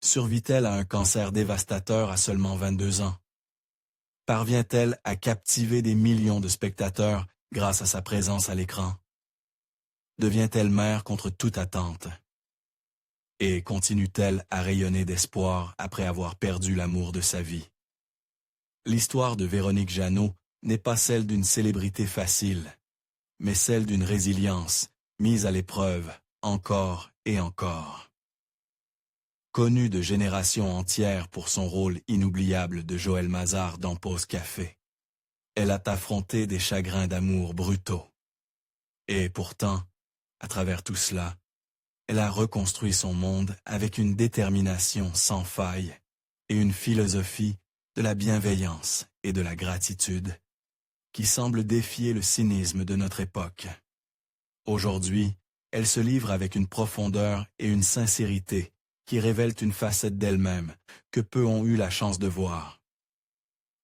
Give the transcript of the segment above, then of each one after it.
survit-elle à un cancer dévastateur à seulement 22 ans? Parvient-elle à captiver des millions de spectateurs grâce à sa présence à l'écran? Devient-elle mère contre toute attente? Et continue-t-elle à rayonner d'espoir après avoir perdu l'amour de sa vie? L'histoire de Véronique Jeannot n'est pas celle d'une célébrité facile, mais celle d'une résilience mise à l'épreuve encore et encore. Connue de générations entières pour son rôle inoubliable de Joël Mazar dans Pause Café, elle a affronté des chagrins d'amour brutaux. Et pourtant, à travers tout cela, elle a reconstruit son monde avec une détermination sans faille et une philosophie de la bienveillance et de la gratitude qui semble défier le cynisme de notre époque. Aujourd'hui, elle se livre avec une profondeur et une sincérité qui révèlent une facette d'elle-même que peu ont eu la chance de voir.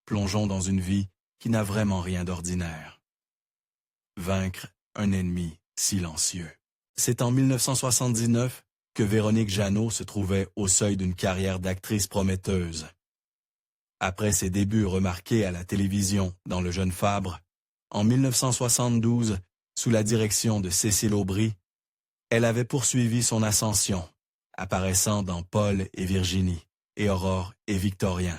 Plongeons dans une vie qui n'a vraiment rien d'ordinaire. Vaincre un ennemi silencieux. C'est en 1979 que Véronique Jeannot se trouvait au seuil d'une carrière d'actrice prometteuse. Après ses débuts remarqués à la télévision dans Le Jeune Fabre, en 1972, sous la direction de Cécile Aubry, elle avait poursuivi son ascension, apparaissant dans Paul et Virginie, et Aurore et Victorien.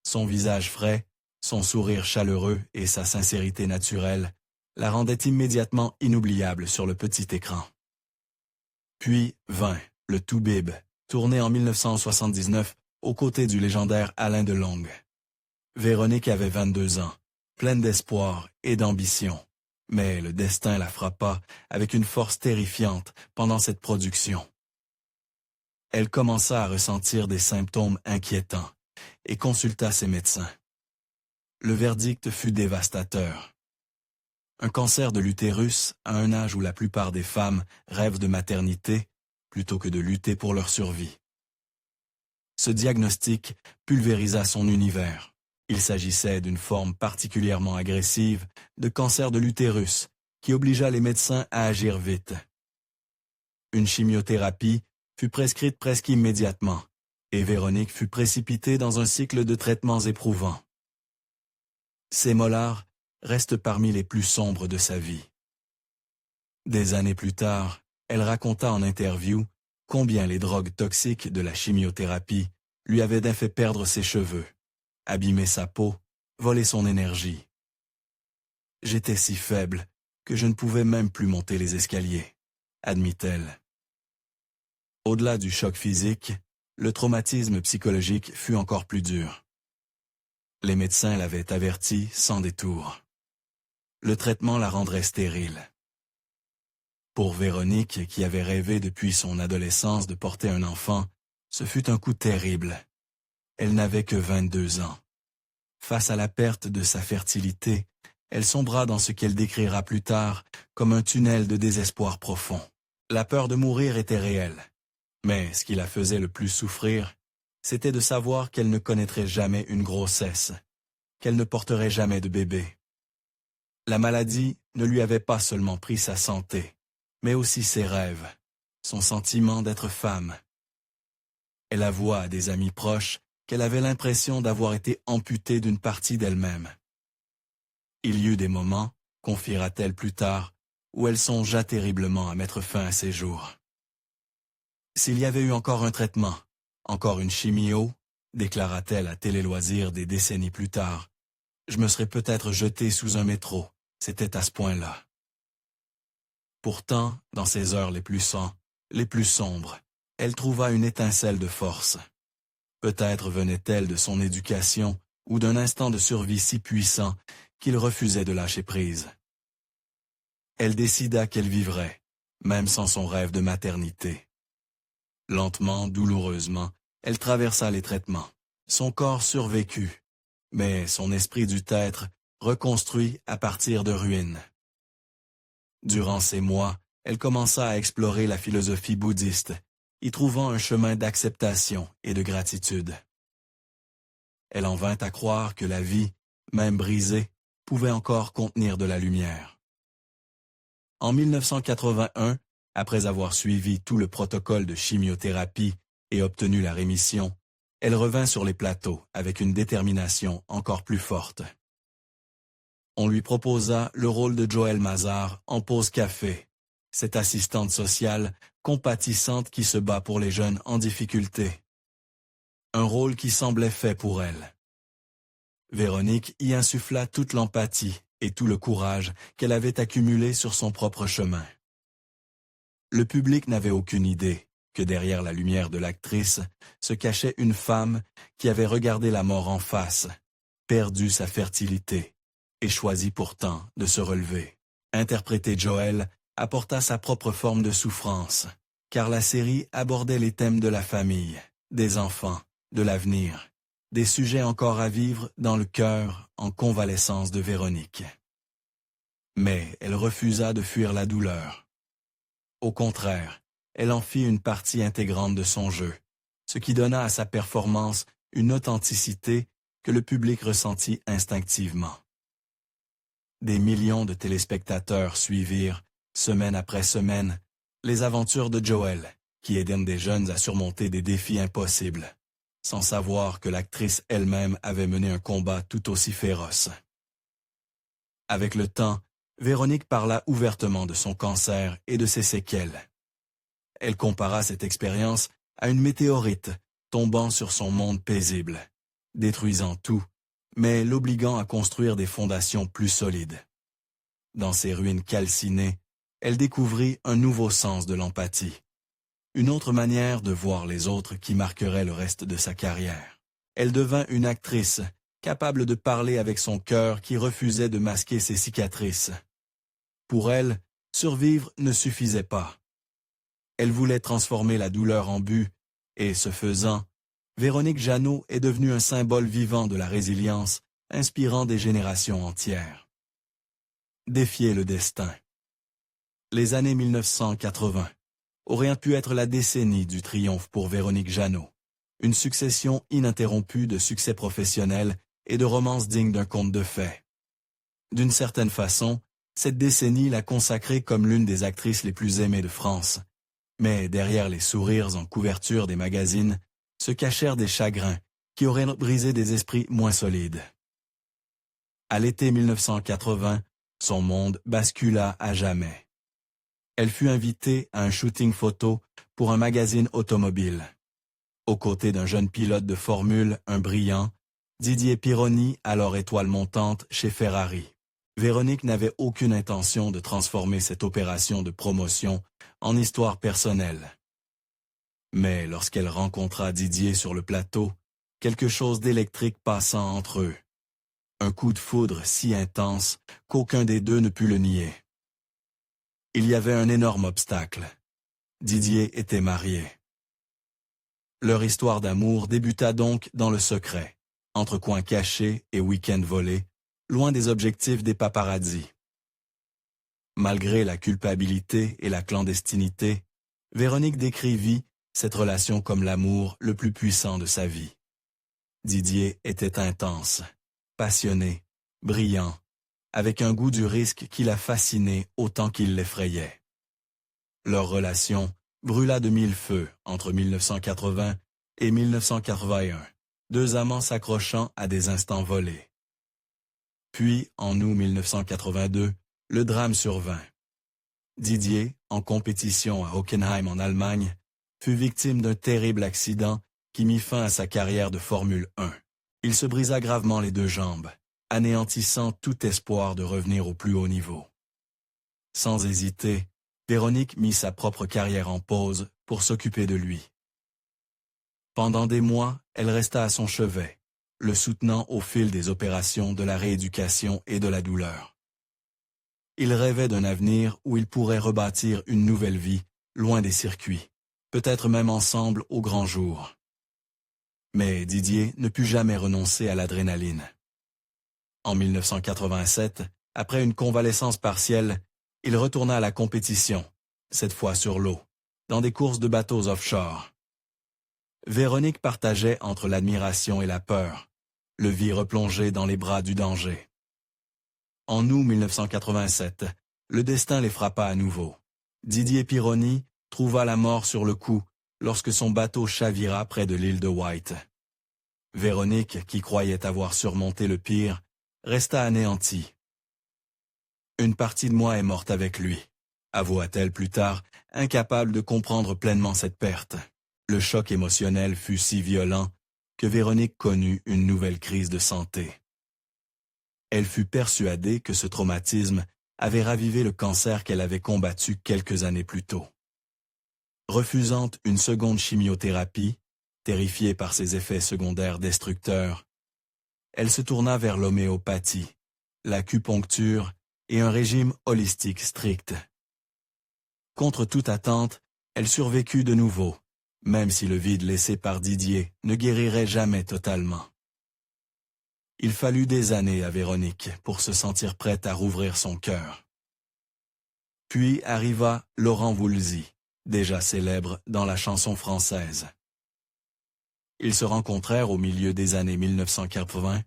Son visage frais, son sourire chaleureux et sa sincérité naturelle la rendaient immédiatement inoubliable sur le petit écran. Puis vint Le Toubib, tourné en 1979 aux côtés du légendaire Alain Delonge. Véronique avait 22 ans, pleine d'espoir et d'ambition, mais le destin la frappa avec une force terrifiante pendant cette production. Elle commença à ressentir des symptômes inquiétants et consulta ses médecins. Le verdict fut dévastateur. Un cancer de l'utérus à un âge où la plupart des femmes rêvent de maternité plutôt que de lutter pour leur survie. Ce diagnostic pulvérisa son univers. Il s'agissait d'une forme particulièrement agressive de cancer de l'utérus qui obligea les médecins à agir vite. Une chimiothérapie fut prescrite presque immédiatement et Véronique fut précipitée dans un cycle de traitements éprouvants. Ses molars restent parmi les plus sombres de sa vie. Des années plus tard, elle raconta en interview combien les drogues toxiques de la chimiothérapie lui avaient fait perdre ses cheveux, abîmer sa peau, voler son énergie. J'étais si faible que je ne pouvais même plus monter les escaliers, admit-elle. Au-delà du choc physique, le traumatisme psychologique fut encore plus dur. Les médecins l'avaient averti sans détour. Le traitement la rendrait stérile. Pour Véronique, qui avait rêvé depuis son adolescence de porter un enfant, ce fut un coup terrible. Elle n'avait que 22 ans. Face à la perte de sa fertilité, elle sombra dans ce qu'elle décrira plus tard comme un tunnel de désespoir profond. La peur de mourir était réelle, mais ce qui la faisait le plus souffrir, c'était de savoir qu'elle ne connaîtrait jamais une grossesse, qu'elle ne porterait jamais de bébé. La maladie ne lui avait pas seulement pris sa santé, mais aussi ses rêves, son sentiment d'être femme. Elle avoua à des amis proches qu'elle avait l'impression d'avoir été amputée d'une partie d'elle-même. Il y eut des moments, confiera-t-elle plus tard, où elle songea terriblement à mettre fin à ses jours. S'il y avait eu encore un traitement, encore une chimio, déclara-t-elle à Télé Loisirs des décennies plus tard, je me serais peut-être jetée sous un métro, c'était à ce point-là. Pourtant, dans ses heures les plus sombres, elle trouva une étincelle de force. Peut-être venait-elle de son éducation ou d'un instinct de survie si puissant qu'il refusait de lâcher prise. Elle décida qu'elle vivrait, même sans son rêve de maternité. Lentement, douloureusement, elle traversa les traitements. Son corps survécut, mais son esprit dut être reconstruit à partir de ruines. Durant ces mois, elle commença à explorer la philosophie bouddhiste, y trouvant un chemin d'acceptation et de gratitude. Elle en vint à croire que la vie, même brisée, pouvait encore contenir de la lumière. En 1981, après avoir suivi tout le protocole de chimiothérapie et obtenu la rémission, elle revint sur les plateaux avec une détermination encore plus forte. On lui proposa le rôle de Joël Mazar en Pause Café, cette assistante sociale compatissante qui se bat pour les jeunes en difficulté. Un rôle qui semblait fait pour elle. Véronique y insuffla toute l'empathie et tout le courage qu'elle avait accumulé sur son propre chemin. Le public n'avait aucune idée que derrière la lumière de l'actrice se cachait une femme qui avait regardé la mort en face, perdu sa fertilité, et choisi pourtant de se relever. Interpréter Joël apporta sa propre forme de souffrance, car la série abordait les thèmes de la famille, des enfants, de l'avenir, des sujets encore à vivre dans le cœur en convalescence de Véronique. Mais elle refusa de fuir la douleur. Au contraire, elle en fit une partie intégrante de son jeu, ce qui donna à sa performance une authenticité que le public ressentit instinctivement. Des millions de téléspectateurs suivirent, semaine après semaine, les aventures de Joël, qui aident des jeunes à surmonter des défis impossibles, sans savoir que l'actrice elle-même avait mené un combat tout aussi féroce. Avec le temps, Véronique parla ouvertement de son cancer et de ses séquelles. Elle compara cette expérience à une météorite tombant sur son monde paisible, détruisant tout, mais l'obligeant à construire des fondations plus solides. Dans ces ruines calcinées, elle découvrit un nouveau sens de l'empathie, une autre manière de voir les autres qui marquerait le reste de sa carrière. Elle devint une actrice, capable de parler avec son cœur qui refusait de masquer ses cicatrices. Pour elle, survivre ne suffisait pas. Elle voulait transformer la douleur en but, et ce faisant, Véronique Jeannot est devenue un symbole vivant de la résilience, inspirant des générations entières. Défier le destin. Les années 1980 auraient pu être la décennie du triomphe pour Véronique Jeannot, une succession ininterrompue de succès professionnels et de romances dignes d'un conte de fées. D'une certaine façon, cette décennie l'a consacrée comme l'une des actrices les plus aimées de France. Mais derrière les sourires en couverture des magazines, se cachèrent des chagrins qui auraient brisé des esprits moins solides. À l'été 1980, son monde bascula à jamais. Elle fut invitée à un shooting photo pour un magazine automobile. Aux côtés d'un jeune pilote de Formule 1 brillant, Didier Pironi, alors étoile montante chez Ferrari. Véronique n'avait aucune intention de transformer cette opération de promotion en histoire personnelle. Mais lorsqu'elle rencontra Didier sur le plateau, quelque chose d'électrique passa entre eux. Un coup de foudre si intense qu'aucun des deux ne put le nier. Il y avait un énorme obstacle. Didier était marié. Leur histoire d'amour débuta donc dans le secret, entre coins cachés et week-ends volés, loin des objectifs des paparazzis. Malgré la culpabilité et la clandestinité, Véronique décrivit cette relation comme l'amour le plus puissant de sa vie. Didier était intense, passionné, brillant, avec un goût du risque qui la fascinait autant qu'il l'effrayait. Leur relation brûla de mille feux entre 1980 et 1981, deux amants s'accrochant à des instants volés. Puis, en août 1982, le drame survint. Didier, en compétition à Hockenheim en Allemagne, fut victime d'un terrible accident qui mit fin à sa carrière de Formule 1. Il se brisa gravement les deux jambes, anéantissant tout espoir de revenir au plus haut niveau. Sans hésiter, Véronique mit sa propre carrière en pause pour s'occuper de lui. Pendant des mois, elle resta à son chevet, le soutenant au fil des opérations de la rééducation et de la douleur. Il rêvait d'un avenir où il pourrait rebâtir une nouvelle vie, loin des circuits, peut-être même ensemble au grand jour. Mais Didier ne put jamais renoncer à l'adrénaline. En 1987, après une convalescence partielle, il retourna à la compétition, cette fois sur l'eau, dans des courses de bateaux offshore. Véronique partageait entre l'admiration et la peur, le vit replongé dans les bras du danger. En août 1987, le destin les frappa à nouveau. Didier Pironi trouva la mort sur le coup lorsque son bateau chavira près de l'île de White. Véronique, qui croyait avoir surmonté le pire, resta anéantie. Une partie de moi est morte avec lui, avoua-t-elle plus tard, incapable de comprendre pleinement cette perte. Le choc émotionnel fut si violent que Véronique connut une nouvelle crise de santé. Elle fut persuadée que ce traumatisme avait ravivé le cancer qu'elle avait combattu quelques années plus tôt. Refusant une seconde chimiothérapie, terrifiée par ses effets secondaires destructeurs, elle se tourna vers l'homéopathie, l'acupuncture et un régime holistique strict. Contre toute attente, elle survécut de nouveau, même si le vide laissé par Didier ne guérirait jamais totalement. Il fallut des années à Véronique pour se sentir prête à rouvrir son cœur. Puis arriva Laurent Voulzy, déjà célèbre dans la chanson française. Ils se rencontrèrent au milieu des années 1980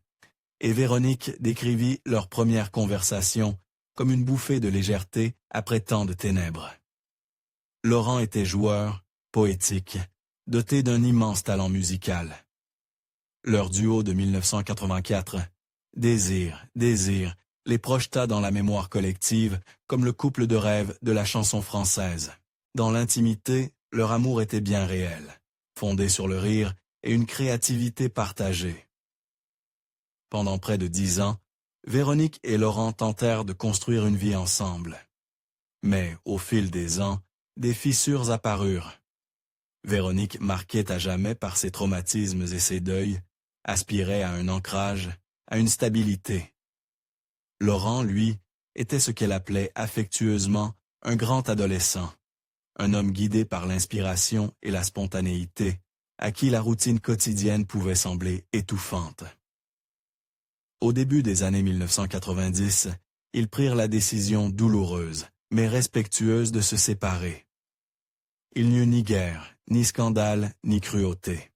et Véronique décrivit leur première conversation comme une bouffée de légèreté après tant de ténèbres. Laurent était joueur, poétique, doté d'un immense talent musical. Leur duo de 1984, Désir, Désir, les projeta dans la mémoire collective comme le couple de rêve de la chanson française. Dans l'intimité, leur amour était bien réel, fondé sur le rire et une créativité partagée. Pendant près de 10 ans, Véronique et Laurent tentèrent de construire une vie ensemble. Mais, au fil des ans, des fissures apparurent. Véronique, marquée à jamais par ses traumatismes et ses deuils, aspirait à un ancrage, à une stabilité. Laurent, lui, était ce qu'elle appelait affectueusement un grand adolescent, un homme guidé par l'inspiration et la spontanéité, à qui la routine quotidienne pouvait sembler étouffante. Au début des années 1990, ils prirent la décision douloureuse, mais respectueuse de se séparer. Il n'y eut ni guerre, ni scandale, ni cruauté.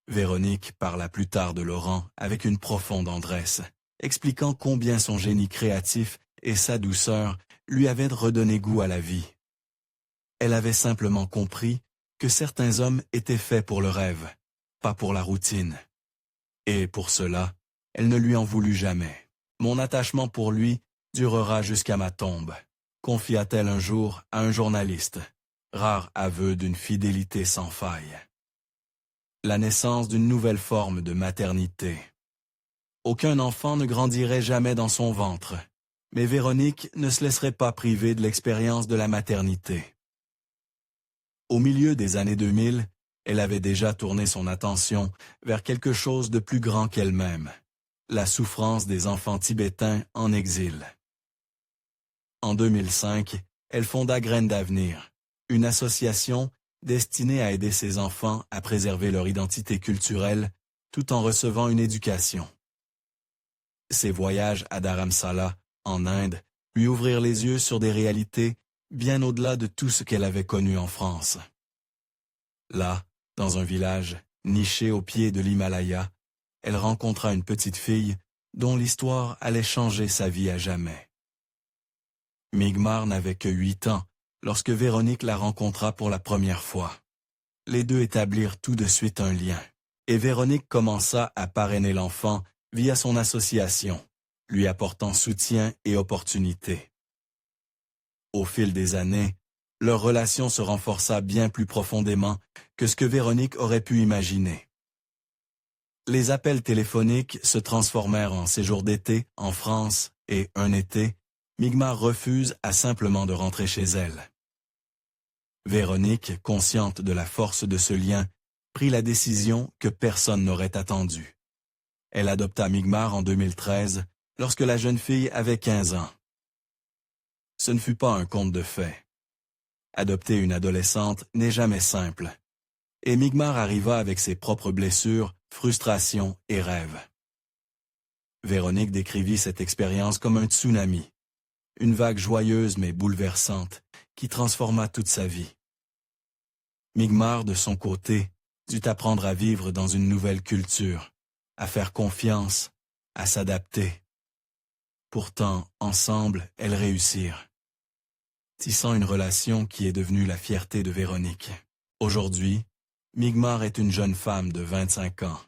Véronique parla plus tard de Laurent avec une profonde tendresse, expliquant combien son génie créatif et sa douceur lui avaient redonné goût à la vie. Elle avait simplement compris que certains hommes étaient faits pour le rêve, pas pour la routine. Et pour cela, elle ne lui en voulut jamais. Mon attachement pour lui durera jusqu'à ma tombe, confia-t-elle un jour à un journaliste, rare aveu d'une fidélité sans faille. La naissance d'une nouvelle forme de maternité. Aucun enfant ne grandirait jamais dans son ventre, mais Véronique ne se laisserait pas priver de l'expérience de la maternité. Au milieu des années 2000, elle avait déjà tourné son attention vers quelque chose de plus grand qu'elle-même, la souffrance des enfants tibétains en exil. En 2005, elle fonda Graines d'avenir, une association destinée à aider ces enfants à préserver leur identité culturelle tout en recevant une éducation. Ses voyages à Dharamsala, en Inde, lui ouvrirent les yeux sur des réalités bien au-delà de tout ce qu'elle avait connu en France. Là, dans un village niché au pied de l'Himalaya, elle rencontra une petite fille dont l'histoire allait changer sa vie à jamais. Migmar n'avait que 8 ans lorsque Véronique la rencontra pour la première fois. Les deux établirent tout de suite un lien, et Véronique commença à parrainer l'enfant via son association, lui apportant soutien et opportunités. Au fil des années, leur relation se renforça bien plus profondément que ce que Véronique aurait pu imaginer. Les appels téléphoniques se transformèrent en séjours d'été en France et, un été, Migmar refuse à simplement de rentrer chez elle. Véronique, consciente de la force de ce lien, prit la décision que personne n'aurait attendue. Elle adopta Migmar en 2013, lorsque la jeune fille avait 15 ans. Ce ne fut pas un conte de fées. Adopter une adolescente n'est jamais simple, et Migmar arriva avec ses propres blessures, frustrations et rêves. Véronique décrivit cette expérience comme un tsunami, une vague joyeuse mais bouleversante, qui transforma toute sa vie. Migmar, de son côté, dut apprendre à vivre dans une nouvelle culture, à faire confiance, à s'adapter. Pourtant, ensemble, elles réussirent, tissant une relation qui est devenue la fierté de Véronique. Aujourd'hui, Migmar est une jeune femme de 25 ans,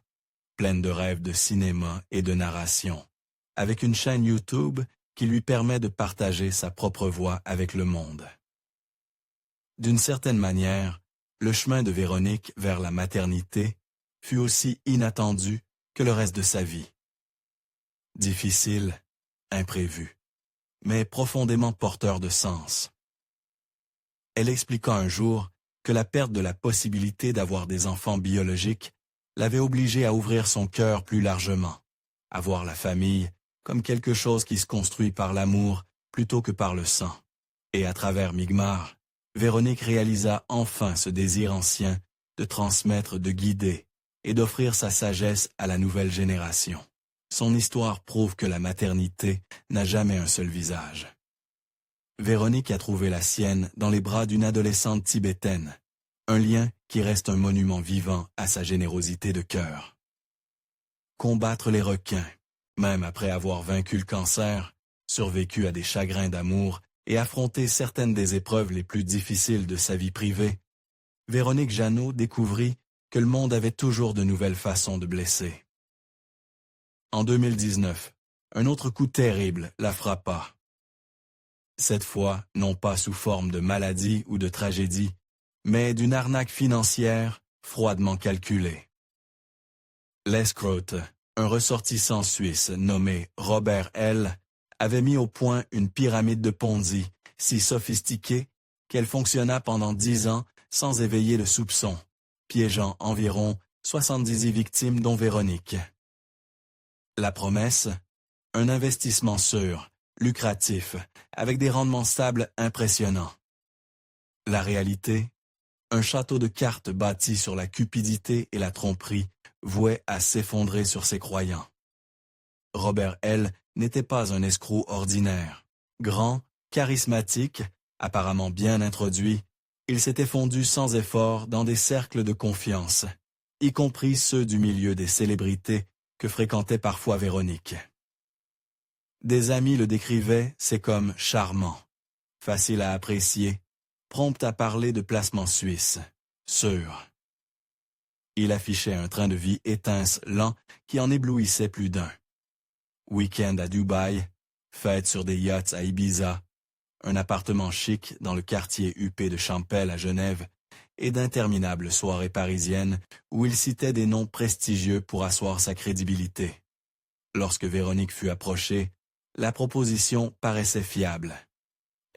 pleine de rêves de cinéma et de narration, avec une chaîne YouTube qui lui permet de partager sa propre voix avec le monde. D'une certaine manière, le chemin de Véronique vers la maternité fut aussi inattendu que le reste de sa vie. Difficile, imprévu, mais profondément porteur de sens. Elle expliqua un jour que la perte de la possibilité d'avoir des enfants biologiques l'avait obligée à ouvrir son cœur plus largement, à voir la famille comme quelque chose qui se construit par l'amour plutôt que par le sang. Et à travers Migmar, Véronique réalisa enfin ce désir ancien de transmettre, de guider et d'offrir sa sagesse à la nouvelle génération. Son histoire prouve que la maternité n'a jamais un seul visage. Véronique a trouvé la sienne dans les bras d'une adolescente tibétaine, un lien qui reste un monument vivant à sa générosité de cœur. Combattre les requins, même après avoir vaincu le cancer, survécu à des chagrins d'amour et affronté certaines des épreuves les plus difficiles de sa vie privée, Véronique Jeannot découvrit que le monde avait toujours de nouvelles façons de blesser. En 2019, un autre coup terrible la frappa. Cette fois, non pas sous forme de maladie ou de tragédie, mais d'une arnaque financière froidement calculée. L'escroc, un ressortissant suisse nommé Robert L., avait mis au point une pyramide de Ponzi si sophistiquée qu'elle fonctionna pendant 10 ans sans éveiller le soupçon, piégeant environ 70 victimes dont Véronique. La promesse? Un investissement sûr, lucratif, avec des rendements stables impressionnants. La réalité? Un château de cartes bâti sur la cupidité et la tromperie, voué à s'effondrer sur ses croyants. Robert L. n'était pas un escroc ordinaire. Grand, charismatique, apparemment bien introduit, il s'était fondu sans effort dans des cercles de confiance, y compris ceux du milieu des célébrités que fréquentait parfois Véronique. Des amis le décrivaient, c'est comme charmant, facile à apprécier, prompt à parler de placements suisses, sûr. Il affichait un train de vie étincelant qui en éblouissait plus d'un. Week-end à Dubaï, fête sur des yachts à Ibiza, un appartement chic dans le quartier huppé de Champel à Genève et d'interminables soirées parisiennes où il citait des noms prestigieux pour asseoir sa crédibilité. Lorsque Véronique fut approchée, la proposition paraissait fiable.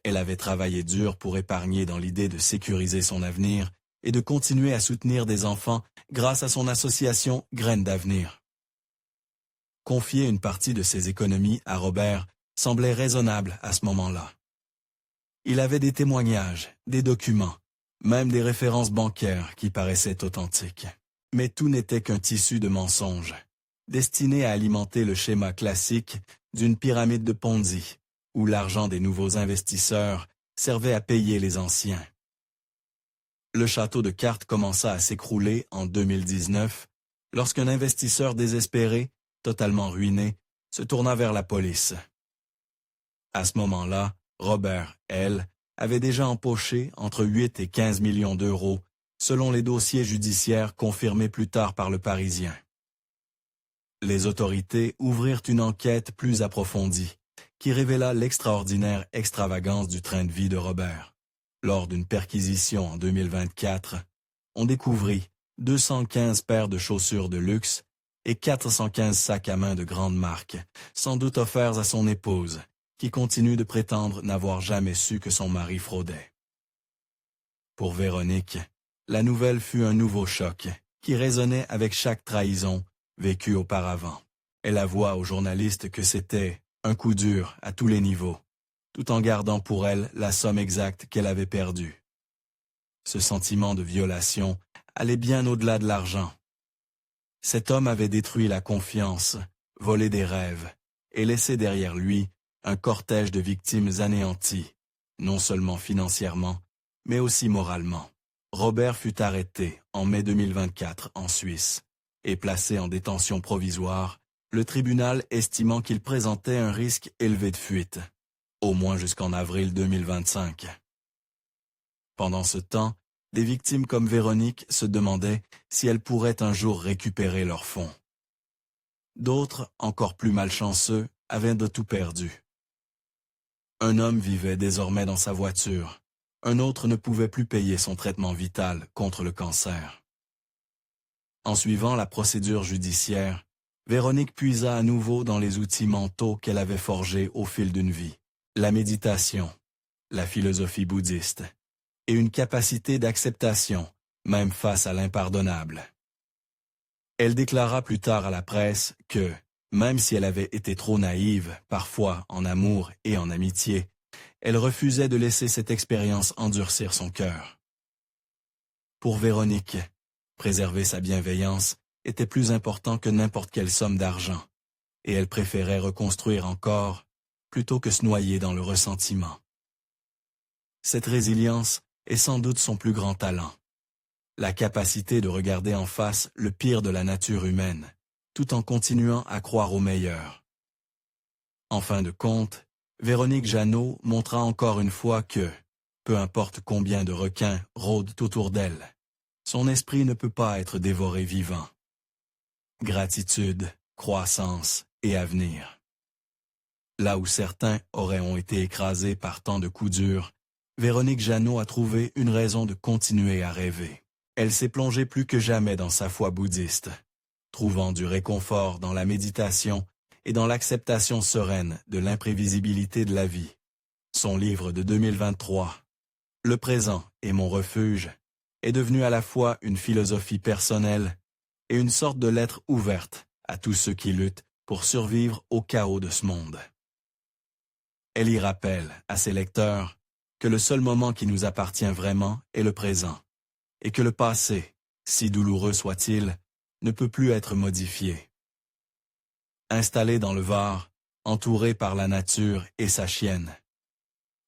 Elle avait travaillé dur pour épargner dans l'idée de sécuriser son avenir et de continuer à soutenir des enfants grâce à son association Graines d'avenir. Confier une partie de ses économies à Robert semblait raisonnable à ce moment-là. Il avait des témoignages, des documents, même des références bancaires qui paraissaient authentiques. Mais tout n'était qu'un tissu de mensonges, destiné à alimenter le schéma classique d'une pyramide de Ponzi, où l'argent des nouveaux investisseurs servait à payer les anciens. Le château de cartes commença à s'écrouler en 2019, lorsqu'un investisseur désespéré, totalement ruiné, se tourna vers la police. À ce moment-là, Robert L. avait déjà empoché entre 8 et 15 millions d'euros, selon les dossiers judiciaires confirmés plus tard par le Parisien. Les autorités ouvrirent une enquête plus approfondie, qui révéla l'extraordinaire extravagance du train de vie de Robert. Lors d'une perquisition en 2024, on découvrit 215 paires de chaussures de luxe et 415 sacs à main de grande marque, sans doute offerts à son épouse, qui continue de prétendre n'avoir jamais su que son mari fraudait. Pour Véronique, la nouvelle fut un nouveau choc, qui résonnait avec chaque trahison vécue auparavant. Elle avoua aux journalistes que c'était un coup dur à tous les niveaux, tout en gardant pour elle la somme exacte qu'elle avait perdue. Ce sentiment de violation allait bien au-delà de l'argent. Cet homme avait détruit la confiance, volé des rêves, et laissé derrière lui un cortège de victimes anéanties, non seulement financièrement, mais aussi moralement. Robert fut arrêté en mai 2024 en Suisse et placé en détention provisoire, le tribunal estimant qu'il présentait un risque élevé de fuite, au moins jusqu'en avril 2025. Pendant ce temps, des victimes comme Véronique se demandaient si elles pourraient un jour récupérer leurs fonds. D'autres, encore plus malchanceux, avaient de tout perdu. Un homme vivait désormais dans sa voiture. Un autre ne pouvait plus payer son traitement vital contre le cancer. En suivant la procédure judiciaire, Véronique puisa à nouveau dans les outils mentaux qu'elle avait forgés au fil d'une vie. La méditation, la philosophie bouddhiste, et une capacité d'acceptation, même face à l'impardonnable. Elle déclara plus tard à la presse que, même si elle avait été trop naïve, parfois en amour et en amitié, elle refusait de laisser cette expérience endurcir son cœur. Pour Véronique, préserver sa bienveillance était plus important que n'importe quelle somme d'argent, et elle préférait reconstruire encore plutôt que se noyer dans le ressentiment. Cette résilience est sans doute son plus grand talent. La capacité de regarder en face le pire de la nature humaine, tout en continuant à croire au meilleur. En fin de compte, Véronique Jeannot montra encore une fois que, peu importe combien de requins rôdent autour d'elle, son esprit ne peut pas être dévoré vivant. Gratitude, croissance et avenir. Là où certains ont été écrasés par tant de coups durs, Véronique Jeannot a trouvé une raison de continuer à rêver. Elle s'est plongée plus que jamais dans sa foi bouddhiste, trouvant du réconfort dans la méditation et dans l'acceptation sereine de l'imprévisibilité de la vie. Son livre de 2023, « Le présent est mon refuge », est devenu à la fois une philosophie personnelle et une sorte de lettre ouverte à tous ceux qui luttent pour survivre au chaos de ce monde. Elle y rappelle à ses lecteurs que le seul moment qui nous appartient vraiment est le présent, et que le passé, si douloureux soit-il, ne peut plus être modifié. Installée dans le Var, entourée par la nature et sa chienne,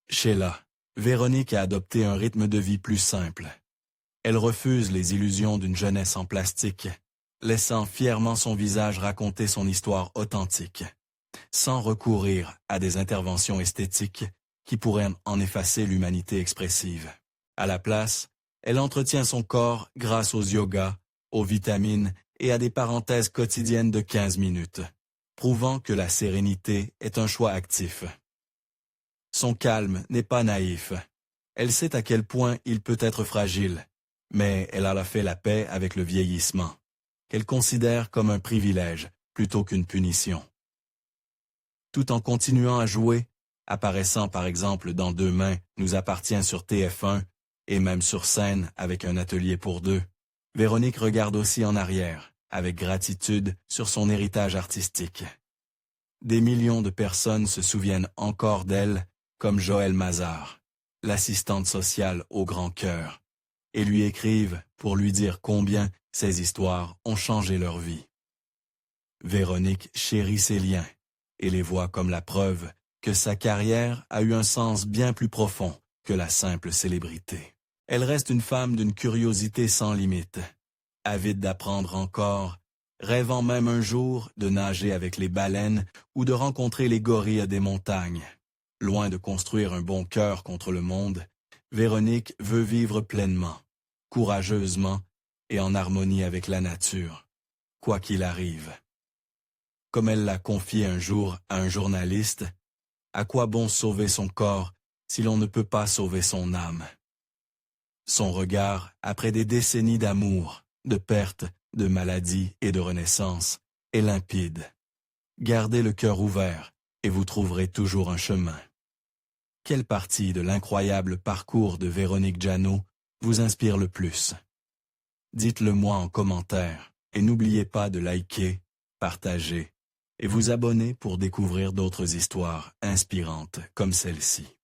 Sheila, Véronique a adopté un rythme de vie plus simple. Elle refuse les illusions d'une jeunesse en plastique, laissant fièrement son visage raconter son histoire authentique, sans recourir à des interventions esthétiques qui pourraient en effacer l'humanité expressive. À la place, elle entretient son corps grâce aux yogas, aux vitamines et à des parenthèses quotidiennes de 15 minutes, prouvant que la sérénité est un choix actif. Son calme n'est pas naïf. Elle sait à quel point il peut être fragile, mais elle a fait la paix avec le vieillissement, qu'elle considère comme un privilège plutôt qu'une punition. Tout en continuant à jouer, apparaissant par exemple dans Deux mains nous appartient sur TF1 et même sur scène avec un atelier pour deux, Véronique regarde aussi en arrière, avec gratitude sur son héritage artistique. Des millions de personnes se souviennent encore d'elle, comme Joëlle Mazar, l'assistante sociale au grand cœur, et lui écrivent pour lui dire combien ces histoires ont changé leur vie. Véronique chérit ses liens et les voit comme la preuve que sa carrière a eu un sens bien plus profond que la simple célébrité. Elle reste une femme d'une curiosité sans limite, avide d'apprendre encore, rêvant même un jour de nager avec les baleines ou de rencontrer les gorilles des montagnes. Loin de construire un bon cœur contre le monde, Véronique veut vivre pleinement, courageusement et en harmonie avec la nature, quoi qu'il arrive. Comme elle l'a confié un jour à un journaliste, à quoi bon sauver son corps si l'on ne peut pas sauver son âme? Son regard, après des décennies d'amour, de perte, de maladie et de renaissance, est limpide. Gardez le cœur ouvert et vous trouverez toujours un chemin. Quelle partie de l'incroyable parcours de Véronique Jeannot vous inspire le plus? Dites-le moi en commentaire et n'oubliez pas de liker, partager et vous abonner pour découvrir d'autres histoires inspirantes comme celle-ci.